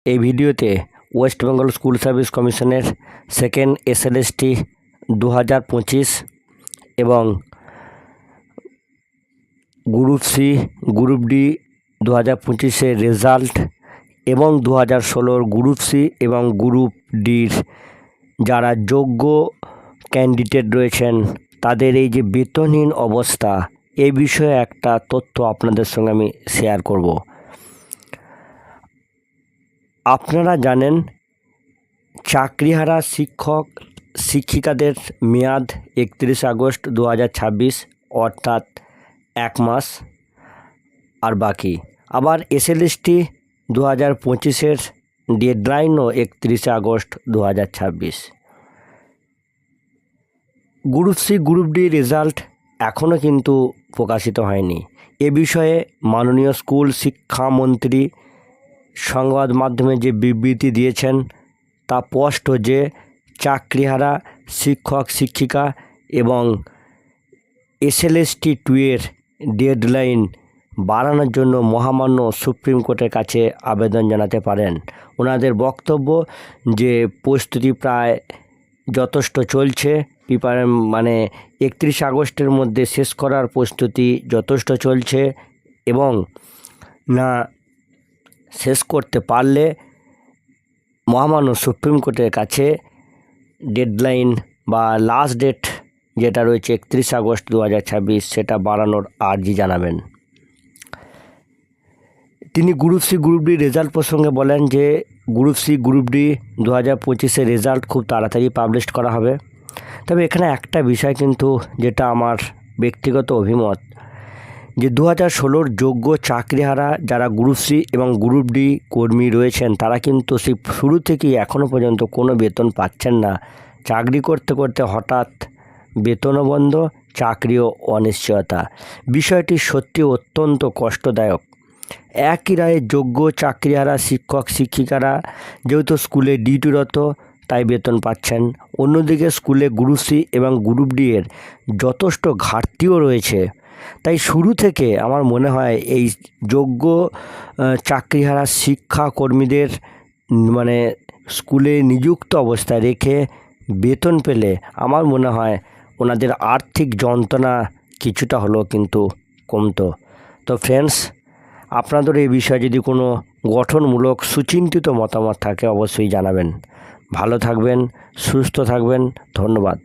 এই ভিডিওতে West Bengal school service কমিশনের সেকেন্ড এসএলএসটি 2025 এবং গ্রুপ সি গ্রুপ ডি 2025-এর রেজাল্ট এবং 2016 গ্রুপ সি এবং গ্রুপ ডির যারা যোগ্য ক্যান্ডিডেট রয়েছেন তাদের এই যে বেতনহীন অবস্থা, এই বিষয়ে একটা তথ্য আপনাদের সঙ্গে আমি শেয়ার করব। আপনারা জানেন চাকরিহারা শিক্ষক শিক্ষিকাদের মেয়াদ 31 আগস্ট 2026, অর্থাৎ 1 মাস আর বাকি। আবার এসএলএসটি 2025-এর ডেডলাইনও 31 August 2026। Group C group D result এখনও কিন্তু প্রকাশিত হয়নি। এ বিষয়ে মাননীয় স্কুল শিক্ষামন্ত্রী সংবাদ মাধ্যমে যে বিবৃতি দিয়েছেন তা স্পষ্ট যে চাকরিহারা শিক্ষক শিক্ষিকা এবং এসএলএসটি 2-এর ডেডলাইন বাড়ানোর জন্য মহামান্য সুপ্রিম কোর্টের কাছে আবেদন জানাতে পারেন। ওনাদের বক্তব্য যে প্রস্তুতি প্রায় যথেষ্ট চলছে, 31 আগস্টের মধ্যে শেষ করার প্রস্তুতি যথেষ্ট চলছে এবং না শেষ করতে পারলে মহামান্য সুপ্রিম কোর্টের কাছে ডেডলাইন বা লাস্ট ডেট যেটা রয়েছে 31 আগস্ট 2026 সেটা বাড়ানোর আর্জি জানাবেন। তিনি group C group D result প্রসঙ্গে বলেন যে গ্রুপ সি গ্রুপ ডি 2025-এর রেজাল্ট খুব তাড়াতাড়ি পাবলিশ করা হবে। তবে এখানে একটা বিষয় কিন্তু যেটা আমার ব্যক্তিগত অভিমত, যে 2016-র যোগ্য চাকরিহারা যারা গ্রুপ সি এবং গ্রুপ ডি কর্মী রয়েছেন তারা কিন্তু সেই শুরু থেকেই এখনও পর্যন্ত কোনো বেতন পাচ্ছেন না। চাকরি করতে করতে হঠাৎ বেতনও বন্ধ, চাকরিও অনিশ্চয়তা। বিষয়টি সত্যি অত্যন্ত কষ্টদায়ক। একই রায়ে যোগ্য চাকরিহারা শিক্ষক শিক্ষিকারা যেহেতু স্কুলে ডিউটিরত তাই বেতন পাচ্ছেন, অন্যদিকে স্কুলে গ্রুপ সি এবং গ্রুপ ডি এর যথেষ্ট ঘাটতিও রয়েছে। তাই শুরু থেকে আমার মনে হয় এই যোগ্য চাকরিহারা শিক্ষাকর্মীদের স্কুলে নিযুক্ত অবস্থায় রেখে বেতন পেলে আমার মনে হয় ওনাদের আর্থিক যন্ত্রণা কিছুটা হলেও কিন্তু কমতো। তো ফ্রেন্ডস, আপনাদের এই বিষয়ে যদি কোনো গঠনমূলক সুচিন্তিত মতামত থাকে অবশ্যই জানাবেন। ভালো থাকবেন, সুস্থ থাকবেন, ধন্যবাদ।